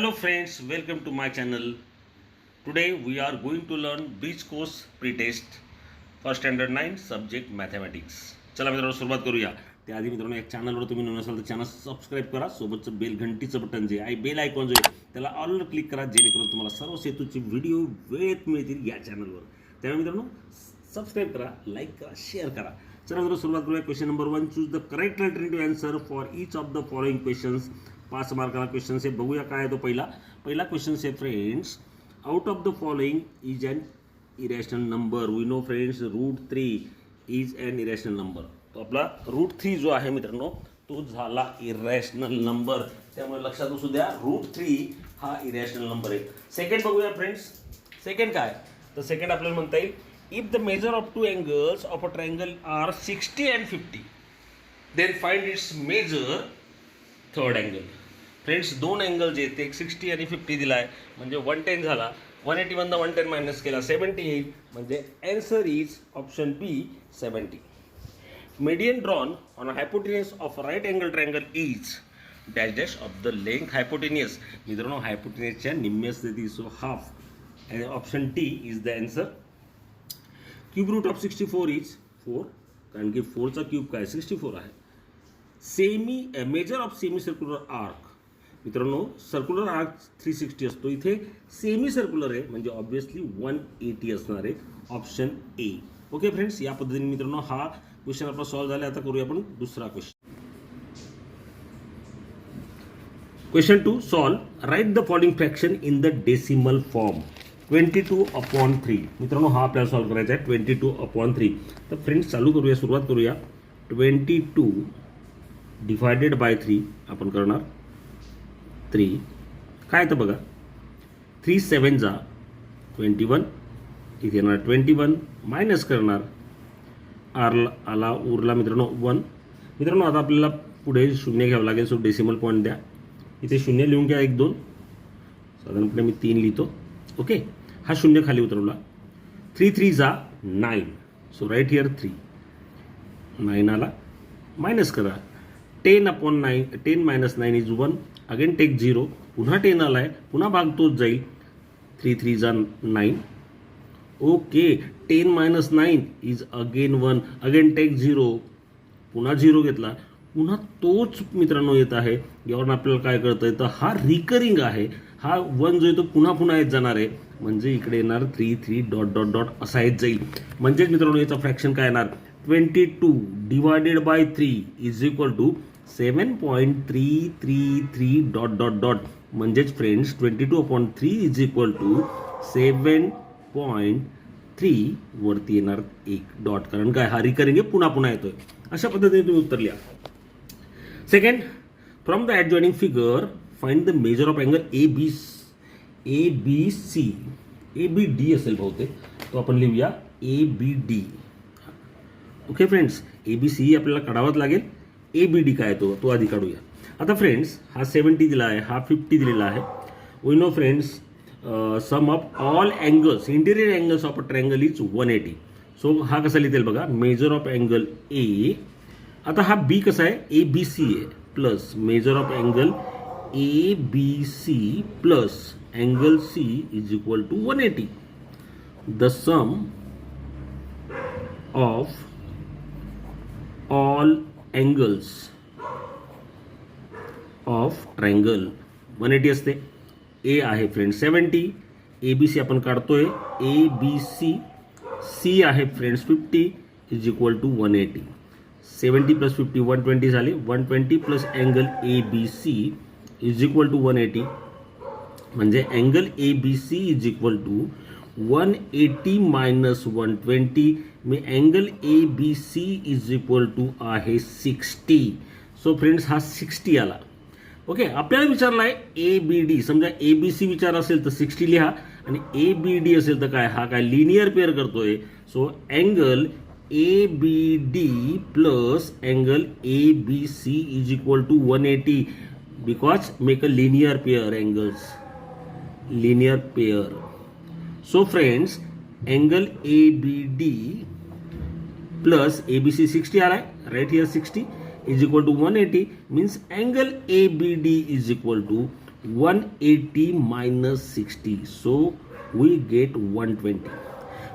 Hello friends, welcome to my channel. Today we are going to learn Bridge Course Pretest for Standard 9 Subject Mathematics. चला मित्रांनो सुरुवात करूया. त्याआधी मित्रांनो एक चॅनलवर तुम्ही नवीन असाल तर चॅनल सबस्क्राईब करा. सोबतचं बेल घंटीचं बटन जे आहे बेल आयकॉन जो आहे त्याला ऑलवर क्लिक करा जेणेकरून तुम्हाला सर्व सेतूचे व्हिडिओ वेळेत मिळतील या चॅनलवर. त्यामुळे मित्रांनो सबस्क्राईब करा, लाईक करा, शेअर करा. चला मित्रांनो सुरुवात करूया. Question number 1, choose the correct alternative answer for each of the following questions. 5 मार्काला क्वेश्चन आहे. बघूया काय आहे तो पहिला क्वेश्चन आहे friends. Out of the following is an irrational number. We know friends √3 is an irrational number. तो आपला √3 जो आहे मित्रांनो तो झाला इरॅशनल नंबर. त्यामुळे लक्षात असू द्या √3 हा इरॅशनल नंबर आहे. सेकंड बघूया फ्रेंड्स. सेकंड काय तर सेकंड आपल्याला म्हणता येईल if the measure of two angles of a triangle are 60 and 50 then find its measure third angle. Friends दोन अँगल जे ते 60 आणि 50 दिला आहे म्हणजे 110 झाला. 180 मधनं 110 मायनस केला 70 येईल म्हणजे answer is option B 70. Median drawn on a hypotenuse of right angle triangle is dash dash of the length hypotenuse. मित्रांनो हायपोटेन्यूसच्या निम्मे असते ती so half. Option T is the answer. Cube root of 64 is 4 कारण की 4चा cube काय 64 आहे. Measure of semi circular arc. मित्रांनो सर्क्युलर आर्क 360 असतो, इथे सेमी सर्क्युलर आहे म्हणजे ऑब्विसली 180 असणार आहे. Option A. ओके फ्रेंड्स, या पद्धतीने मित्रांनो हा क्वेश्चन आपला सॉल्व्ह झाला. आता करूया आपण दुसरा question. Question 2, solve write the following fraction in the decimal form. 22/3. मित्रांनो हा आपल्याला सॉल्व्ह करायचा आहे 22/3. तर फ्रेंड्स चालू करूया, सुरुवात करूया. 22 डिवायडेड बाय 3 आपण करणार 3. काय तर बघा 3 7 जा 21 इथे येणार 21 मायनस करणार आला उरला मित्रांनो 1. मित्रांनो आता आपल्याला पुढे शून्य घ्यावं लागेल. सो डेसिमल पॉईंट द्या. इथे शून्य लिहून घ्या 1 2 साधारणपणे मी 3 लिहितो. ओके हा शून्य खाली उतरवला. 3 3 जा 9. सो राईट हिअर 3 9 आला मायनस करा 10/9 10 - 9 इज 1. Again take 0. पुन्हा 10 आला आहे पुन्हा भाग तोच जाईल. 3 3 जा 9. Okay 10 - 9 is again 1. Again take 0. पुन्हा 0 घेतला पुन्हा तोच मित्रांनो येत आहे. यावरून आपल्याला काय कळतं आहे तर हा रिकरिंग आहे. हा 1 जो आहे तो पुन्हा पुन्हा येत जाणार आहे म्हणजे इकडे येणार 3 3 डॉट डॉट डॉट असा येत जाईल. म्हणजेच मित्रांनो याचा फ्रॅक्शन काय येणार 22 divided by 3 is equal to 7.333 dot dot dot. म्हणजेच फ्रेंड्स 22/3 इज इक्वल टू 7.3 वरती येणार 1 डॉट कारण काय हा रिकरिंग आहे पुन्हा पुन्हा येतोय. अशा पद्धतीने तुम्ही उत्तर लिहा. Second, from the adjoining figure find the measure of angle ABC. ABD असेल बहुतेक तो आपण लिहूया ABD. ओके फ्रेंड्स ABC आपल्याला काढावाच लागेल. ABD काय तो आधी काढूया. आता फ्रेंड्स हा 70 दिला आहे हा 50 दिलेला आहे. We know friends sum of all angles interior angles of a triangle is 180. So हा कसा लिहितील बघा मेजर ऑफ अँगल A. आता हा B कसा आहे ABC आहे plus measure of angle ABC plus angle C is equal to 180. The sum of all angles of triangle 180 असते. ए आहे फ्रेंड्स 70. ABC आपण काढतोय ABC. C आहे फ्रेंड्स 50 इज इक्वल टू 180. 70 + 50 120 झाले. 120 plus angle ABC is equal to 180 म्हणजे angle ABC is equal to 180 - 120 मी angle ABC is equal to आहे 60. So friends हा 60 आला. ओके आपल्याला विचारला आहे ABD. समजा ABC विचार असेल तर 60 लिहा आणि ABD असेल तर काय हा काय लिनियर पेअर करतोय. So angle ABD plus angle ABC is equal to 180 because make a linear pair angles linear pair. So friends angle ABD plus ABC 60 आला आहे right here 60 is equal to 180 means angle ABD is equal to 180 minus 60. So we get 120.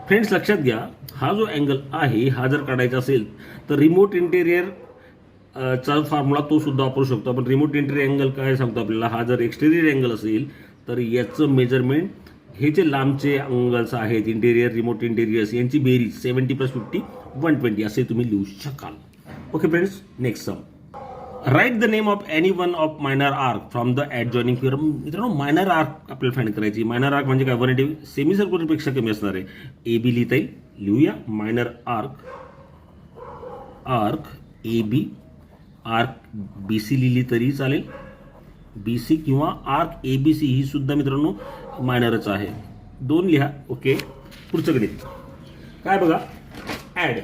Friends लक्षात घ्या, हा जो angle आहे हा जर काढायचा असेल तर रिमोट इंटेरियर चा फॉर्म्युला तो सुद्धा वापरू शकतो आपण. रिमोट इंटेरियर अँगल काय सांगतो आपल्याला, हा जर एक्सटेरियर अँगल असेल तर याचं मेजरमेंट, हे जे लांबचे अँगल्स आहेत इंटेरियर रिमोट इंटेरियर्स यांची बेरीज 70 + 50 120 असे तुम्ही लिहू शकाल. Okay friends, next sum. Write the name of any one of minor arc from the adjoining figure. मित्रांनो मायनर आर्क आपल्याला फाइंड करायची. मायनर आर्क म्हणजे काय, 180 सेमी सर्कलपेक्षा कमी असणार आहे. ए बी लिहिता येईल, लिहूया. Minor arc, arc A B, arc B C लिहिली तरी चालेल, बी सी, किंवा आर्क ए बी सी ही सुद्धा मित्रांनो मायनरच आहे. 2 लिहा. ओके, पुढचं गणित काय बघा. ॲड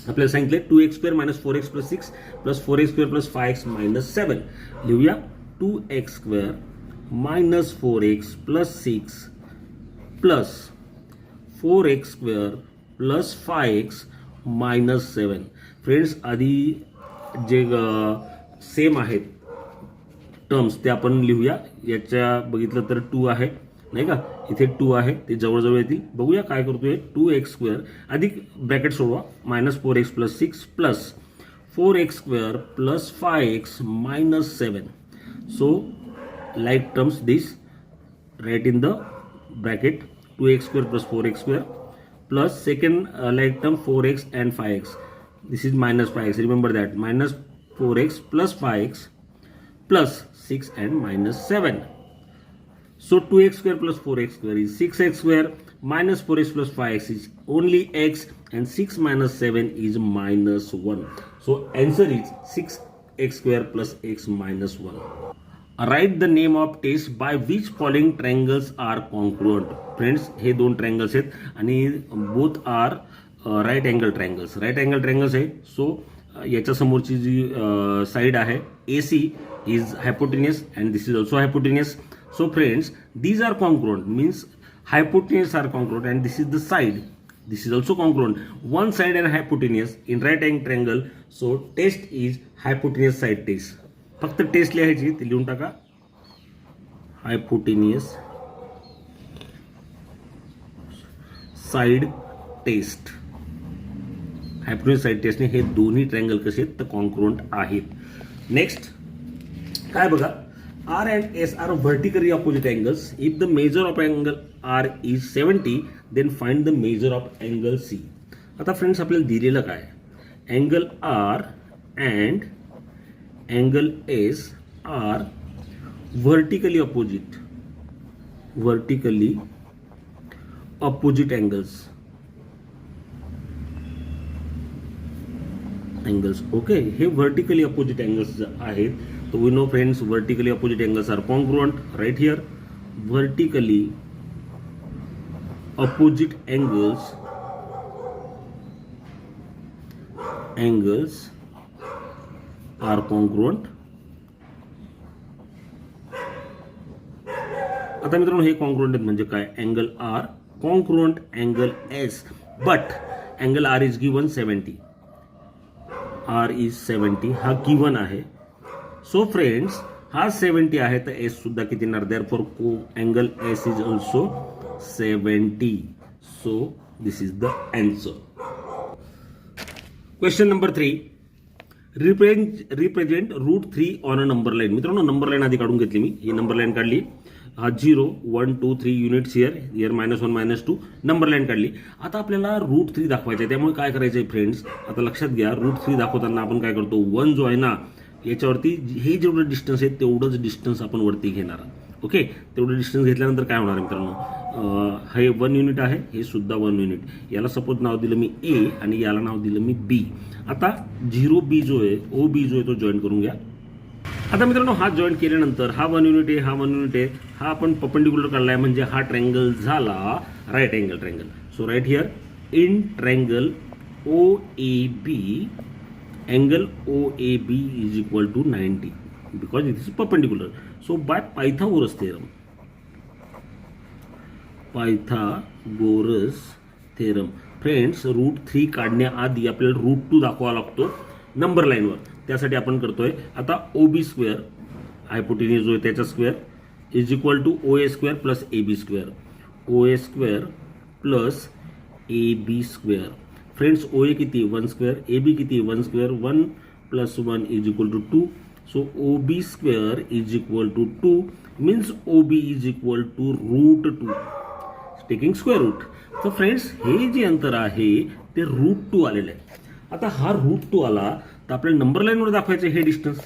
आपल्याला सांगितलं 2x² - 4x + 6 + 4x² + 5x - 7. लिहूया. 2x² - 4x + 6 + 4x² + 5x - 7. Friends आधी जे सेम आहेत टर्म्स ते आपण लिहूया. याच्या बघितलं तर 2 आहे नाही का, इथे 2 आहे, ते जवळजवळ येतील. बघूया काय करतोय. 2x² अधिक ब्रॅकेट सोडवा -4x + 6 + 4x² + 5x - 7. So like terms this, write in the bracket 2x² + 4x² plus second like term 4x and 5x. This is -5x. Remember that, -4x + 5x plus 6 and -7. So 2x² + 4x² is 6x², -4x + 5x is only x, and 6 - 7 is -1. So answer is 6x² + x - 1. Write the name of test by which following triangles are congruent. Friends हे 2 triangles आहेत आणि both are right angle triangles. Right angle triangles आहे. So याच्या समोरची जी side आहे AC is hypotenuse and this is also hypotenuse. So friends, these are congruent, means hypotenuse are congruent, and this is the side, this is also congruent. One side and hypotenuse in right angle triangle. So test is hypotenuse side test. फक्त taste लिहायची, ती लिहून टाका. hypotenuse side test. हायपोटेन्यूज side टेस्टने हे दोन्ही triangle कसे आहेत तर कॉन्ग्रुएंट आहेत. नेक्स्ट काय बघा. R and S are vertically opposite angles. If the measure of angle R is 70, then find the measure of angle C. आता फ्रेंड्स आपल्याला दिलेलं काय, angle R and angle S are vertically opposite angles. Okay, हे vertically opposite angles आहेत. So we know friends, vertically opposite angles are congruent. Right here, vertically opposite angles are congruent. आता मित्रांनो हे congruent आहेत म्हणजे काय, angle R congruent angle S, but angle R is given 70. R is 70 हा given आहे. So friends हा 70 आहे तर S सुद्धा किती येणार, therefore angle S is also 70. So this is the answer. Question number 3, represent √3 on a number line. मित्रांनो number line आधी काढून घेतली मी, ही नंबर लाईन काढली. हा 0 1 2 3 युनिट्स हिअर -1 -2 नंबर लाईन काढली. आता आपल्याला √3 दाखवायचं आहे, त्यामुळे काय करायचं आहे फ्रेंड्स, आता लक्षात घ्या. √3 दाखवताना आपण काय करतो, 1 जो आहे ना याच्यावरती हे जेवढं डिस्टन्स आहे तेवढंच डिस्टन्स आपण वरती घेणार. ओके, तेवढं डिस्टन्स घेतल्यानंतर काय होणार आहे मित्रांनो, हे 1 युनिट आहे, हे सुद्धा 1 युनिट. याला सपोज नाव दिलं मी A आणि याला नाव दिलं मी B. आता 0B जो आहे, OB जो आहे तो जॉईन करून घ्या. आता मित्रांनो हा जॉईन केल्यानंतर हा 1 युनिट आहे, हा 1 युनिट आहे, हा आपण परपेंडिक्युलर काढलाय म्हणजे हा ट्रायंगल झाला right angle triangle. So right here in triangle OAB, angle OAB is equal to 90 because it is perpendicular. So by Pythagoras theorem friends √3 काढण्याआधी आपल्याला √2 दाखवावा लागतो नंबर लाईनवर. त्यासाठी आपण करतोय आता OB² हायपोटेन्यूज जो आहे त्याचा square is equal to O A square plus A B square, O A square plus A B square. Friends O A किती 1 स्क्वेअर, ए बी किती 1 square, 1 plus 1 is equal to 2. So O B square is equal to 2 means O B is equal to √2 taking square root. तर friends हे जे अंतर आहे ते √2 आलेलं आहे. आता हा √2 आला तर आपल्याला नंबर लाईनवर दाखवायचं हे डिस्टन्स.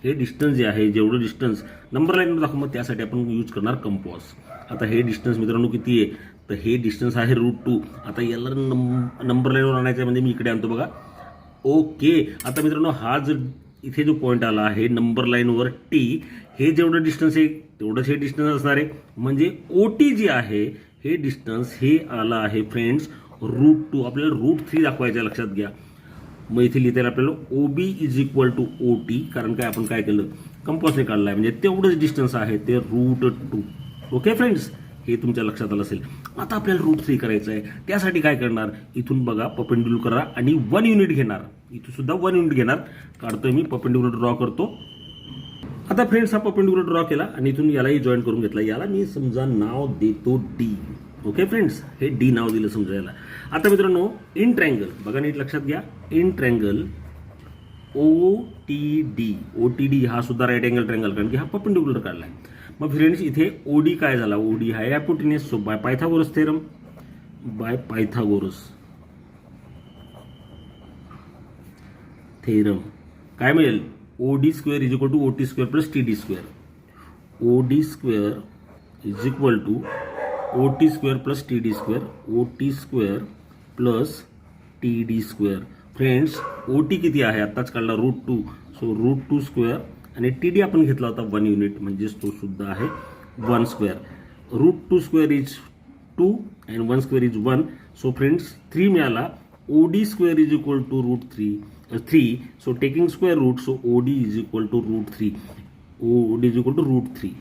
हे डिस्टन्स जे आहे जेवढं डिस्टन्स नंबर लाईनवर दाखवू, मग त्यासाठी आपण यूज करणार कंपॉस. आता हे डिस्टन्स मित्रांनो किती आहे, तर हे डिस्टन्स आहे √2. आता याला नंबर लाईनवर आणायचं आहे म्हणजे मी इकडे आणतो बघा. ओके, आता मित्रांनो हा जर इथे जो पॉईंट आला आहे नंबर लाईनवर टी, हे जेवढं डिस्टन्स आहे तेवढंच हे डिस्टन्स असणार आहे. म्हणजे ओ टी जे आहे हे डिस्टन्स हे आलं आहे फ्रेंड्स √2. आपल्याला √3 दाखवायचं आहे, लक्षात घ्या. मग इथे लिहिता येईल आपल्याला O B is equal to O T, कारण काय आपण काय केलं कंपॉसने काढला आहे, म्हणजे तेवढंच डिस्टन्स आहे ते √2. ओके फ्रेंड्स, हे तुमच्या लक्षात आलं असेल. आता आपल्याला √3 करायचं आहे. त्यासाठी काय करणार, इथून बघा परपेंडिक्युलर करा आणि 1 युनिट घेणार. इथून सुद्धा 1 युनिट घेणार. काढतोय मी, परपेंडिक्युलर ड्रॉ करतो. आता फ्रेंड्स हा परपेंडिक्युलर ड्रॉ केला आणि इथून यालाही जॉईन करून घेतला. याला मी समजा नाव देतो डी. ओके फ्रेंड्स, हे डी नाव दिलं समजा याला. आता मित्रांनो इन ट्रँगल बघा, नीट लक्षात घ्या. In triangle O T D, O T D हा सुद्धा राईट अँगल ट्रँगल, कारण की हा परपेंडिक्युलर काढला आहे. मग फ्रेंड्स इथे ओडी काय झाला, ओडी हा hypotenuse. So by Pythagoras theorem, by Pythagoras theorem काय मिळेल, O D square is equal to O T square plus T D square. O D square is equal to O T square plus T D square, O T square plus T D square. Friends O T किती आहे आत्ताच काढला √2. So √2 square आणि T D आपण घेतला होता 1 unit, म्हणजेच तो सुद्धा आहे 1 square. √2 square is 2 and 1 square is 1. So friends 3 मिळाला. O D square is equal to √3. So taking square root, so O D is equal to √3. O D is equal to √3.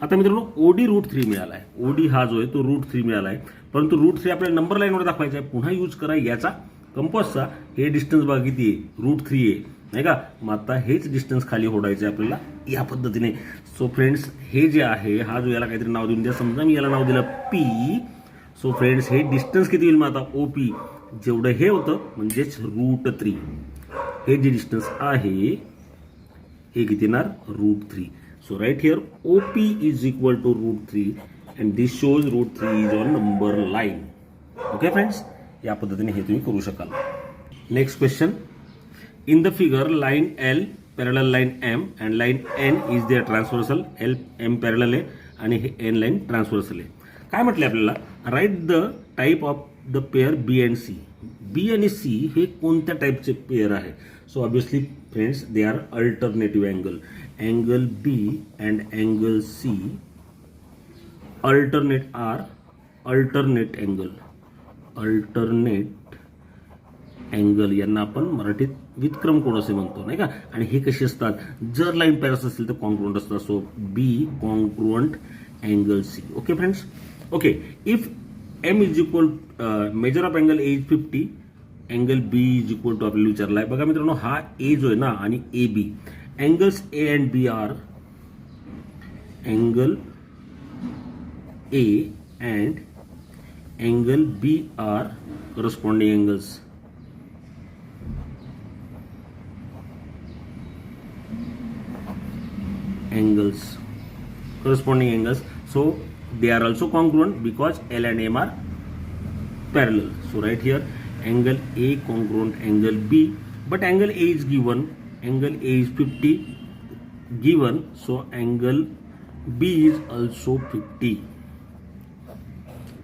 आता मित्रांनो ओडी √3 मिळाला आहे. OD हा जो आहे तो √3 मिळाला आहे, परंतु √3 आपल्याला नंबर लाईनवर दाखवायचा आहे. पुन्हा यूज करा याचा कंपॉसचा. हे डिस्टन्स बघा किती आहे, √3 आहे नाही का. मग आता हेच डिस्टन्स खाली ओढायचं आहे आपल्याला या पद्धतीने. सो फ्रेंड्स हे जे आहे हा जो याला काहीतरी नाव देऊन द्या. समजा मी याला नाव दिलं पी. सो फ्रेंड्स हे डिस्टन्स किती होईल मग आता ओ पी, जेवढं हे होतं म्हणजेच √3. हे जे डिस्टन्स आहे हे किती येणार √3. So right here OP is equal to √3 and this shows √3 is on number line. Okay friends, या पद्धतीने हे तुम्ही करू शकाल. Next question. In the figure line L parallel line M and line N is their transversal. L M parallel आहे आणि हे N line transversal आहे. काय म्हटले आपल्याला, write the type of the pair B and C. B आणि C हे कोणत्या टाईपचे पेअर आहे. So obviously friends they are alternative angle. Angle B and angle C alternate angle यांना आपण मराठीत व्युत्क्रम कोन असे म्हणतो नाही का. आणि हे कसे असतात, जर लाईन पॅरस असेल तर कॉन्ग्रुएंट असतात. So B congruent angle C. Okay friends. Okay, if M is equal measure of angle A is 50, angle B is equal to आपल्याला विचारला आहे. बघा मित्रांनो हा ए जो आहे ना आणि A B, angles A and B are angle A and angle B are corresponding angles. Corresponding angles. So they are also congruent because L and M are parallel. So right here angle A congruent angle B, but angle A is given. Angle A is 50 given, so angle B is also 50.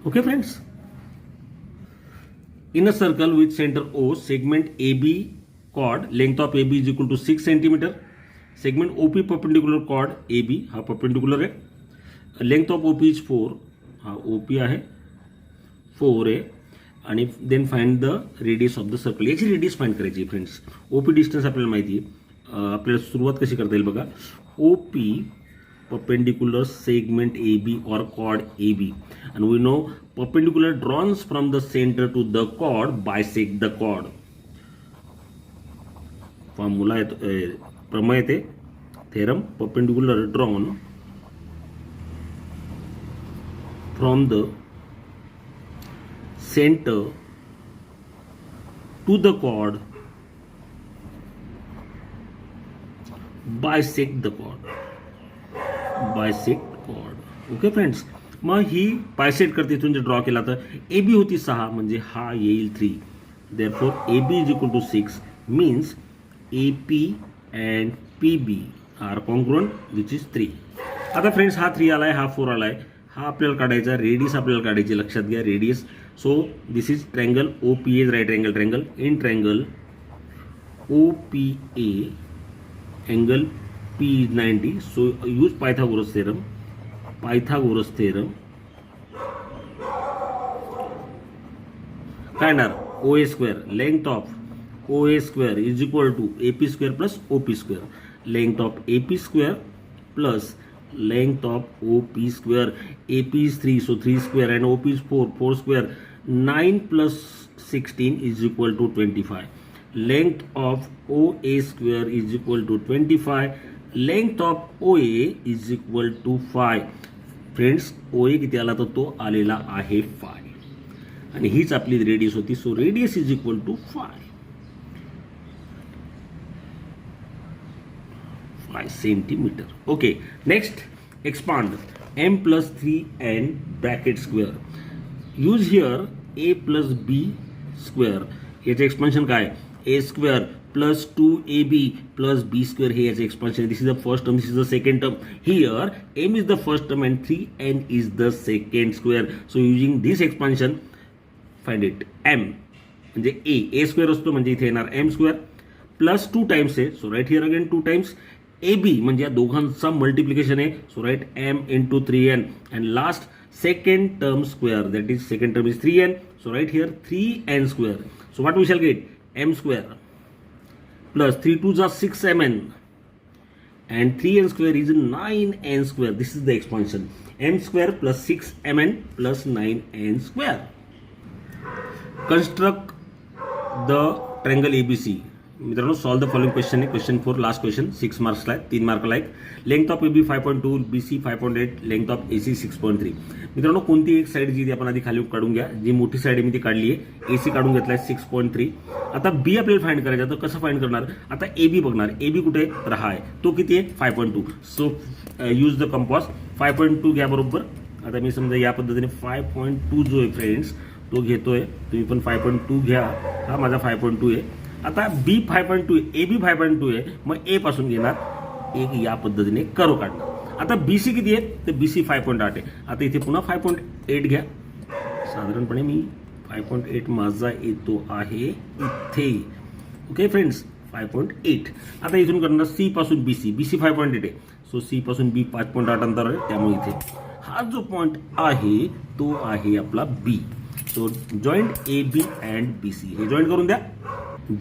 Okay friends. In a circle with center O, segment AB chord, length of AB is equal to 6 cm. Segment OP perpendicular chord AB हा perpendicular है. Length of OP is 4. हा OP आहे 4 आहे. आणि then find the radius of the circle. याची radius find करायची friends. O P distance आपल्याला माहिती आहे. आपल्याला सुरुवात कशी करता येईल बघा. O P perpendicular segment A B और chord A B, and we know perpendicular drawns from the centre to the chord bisect the chord. Formula येतो, प्रमेय येते theorem perpendicular drawn from the center to the chord bisect the chord. Okay friends, मग ही bisect करते इथून जे draw केला तर A B होती 6 म्हणजे हा येईल 3. Therefore A B is equal to 6 means A P and P B are congruent which is 3. आता फ्रेंड्स हा 3 आलाय, हा 4 आलाय, हा आपल्याला काढायचा, रेडियस आपल्याला काढायची, लक्षात घ्या radius. So this is triangle O P A, right angle triangle. In triangle O P A angle P is 90, so use Pythagoras theorem. काय येणार, OA square, length of OA square is equal to AP square plus OP square. Length of AP square plus length of OP square. AP is 3, so 3 square, and OP is 4, 4 square. 9 plus 16 is equal to 25. Length of OA square is equal to 25. Length of OA is equal to 5. Friends, OA किती आला तर तो आलेला आहे 5 आणि हीच आपली radius होती. So radius is equal to 5 centimetre. Okay, next expand m plus 3n bracket square. Use here a plus b square. याचे एक्सपान्शन काय, a square plus 2ab plus b square हे याचे expansion. This is the first term, this is the second term. Here m is the first term and 3n is the second square. So using this expansion find it. m म्हणजे a square असतो म्हणजे इथे येणार m square plus 2 times आहे. So right here again 2 times. ab म्हणजे या दोघांचा multiplication आहे. So right m into 3n and last second term square, that is second term is 3n. So right here 3n square. So what we shall get, m square plus 3 2s are 6mn and 3n square is 9n square. This is the expansion. m square plus 6mn plus 9n square. Construct the triangle ABC. मित्रांनो, solve the following question आहे. Question 4 last question, 6 मार्क्सला आहे, 3 मार्कला आहे. Length of AB 5.2, BC 5.8, length of AC 6.3. मित्रांनो, कोणती एक side जी आपण आधी खाली काढून घ्या. जी मोठी साईड आहे मी ती काढली आहे. AC काढून घेतलाय 6.3. आता B आपल्याला फाइंड करायचं. तर कसं फाइंड करणार, आता AB बघणार. AB कुठे तर हा आहे, तो किती आहे 5.2. So use the compass. 5.2 घ्या बरोबर. आता मी समजा या पद्धतीने 5.2 जो आहे फ्रेंड्स तो घेतोय. तुम्ही पण 5.2 घ्या. हा माझा 5.2 आहे. आता B 5.2 आहे, AB 5.2 आहे, मग A पासून घेणार, एक या पद्धतीने कर्व काढणार. आता BC किती आहे तर BC 5.8 आहे. आता इथे पुन्हा 5.8 घ्या. साधारणपणे मी 5.8 माझा येतो आहे इथे. Okay friends, 5.8. आता इथून करणार C पासून BC 5.8 आहे. सो C पासून B 5.8 अंतर आहे, त्यामुळे इथे हा जो पॉइंट आहे तो आहे आपला B. So joint AB and BC हे जॉईंट करून द्या.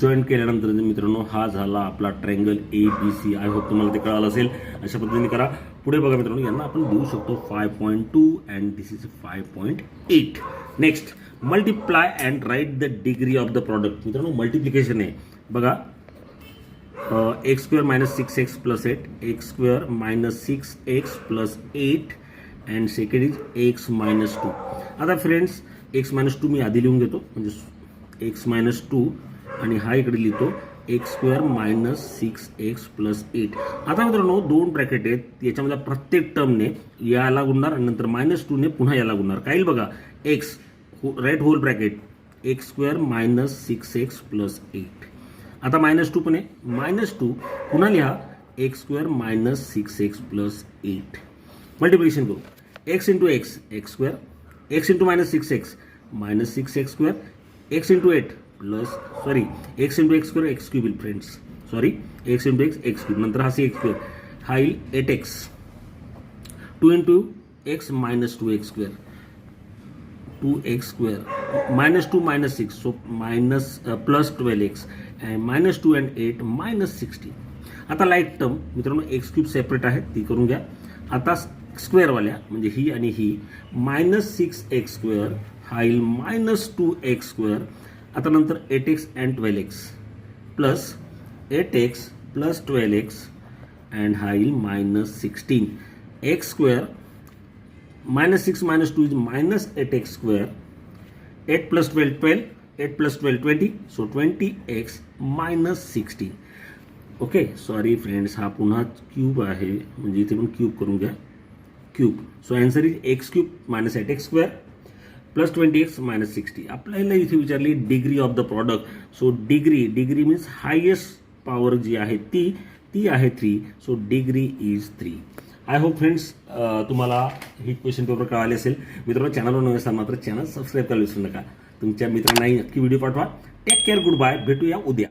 जॉईंट केल्यानंतर मित्रांनो हा झाला आपला ट्रँगल ABC. आय होप तुम्हाला ते कळालं असेल. अशा पद्धतीने करा. पुढे बघा मित्रांनो, यांना आपण देऊ शकतो 5.2 and this is 5.8. Next, multiply and write the degree of the product. मित्रांनो, मल्टिप्लिकेशन आहे बघा. X square minus 6x plus 8, x square minus 6x plus 8 and second is x minus 2. आता फ्रेंड्स, एक्स मायनस 2 मी आधी लिहून घेतो, म्हणजे x minus 2 आणि हा इकडे लिहितो x square minus 6x plus 8. आता मित्रांनो, 2 ब्रॅकेट आहेत, याच्यामध्ये प्रत्येक टर्मने याला गुणणार आणि नंतर -2ने पुन्हा याला गुणणार. काय येईल बघा, x right whole bracket x square minus 6x plus 8. आता -2 पण आहे, -2 पुन्हा लिहा x square minus 6x plus 8. Multiplication करू. X into x x square, x into minus 6x minus 6x square, x into 8 plus sorry x into x square x cube friends, sorry x into x x cube, नंतर हा सी x square, हा येईल 8x. 2 into x minus 2x square, 2x square minus 2 minus 6, so minus plus 12x and minus 2 and 8 minus 16. आता light term मित्रांनो x cube separate आहे ती करून घ्या. आता स्क्वेअरवाल्या म्हणजे ही आणि ही मायनस 6x स्क्वेअर हा येईल मायनस 2x स्क्वेअर. आता नंतर 8x and 12x plus 8x plus 12x and हा येईल -16. X square -6 -2 is -8x². 8 + 12 12, 8 + 12 20, so 20x -16. Okay, sorry friends, हा पुन्हा क्यूब आहे, म्हणजे इथे पण क्यूब करून घ्या, cube. So answer is x³ -8x² + 20x -60. आपल्याला इथे विचारली degree of the product. So degree means highest power जी आहे ती आहे 3. So degree is 3. I hope friends तुम्हाला ही क्वेश्चन पेपर कळाले असेल. मित्रांनो, चॅनलवर नवीन असाल मात्र चॅनल सबस्क्राईब करायला विसरू नका. तुमच्या मित्रांनाही नक्की व्हिडिओ पाठवा. टेक केअर, गुड बाय, भेटूया उद्या.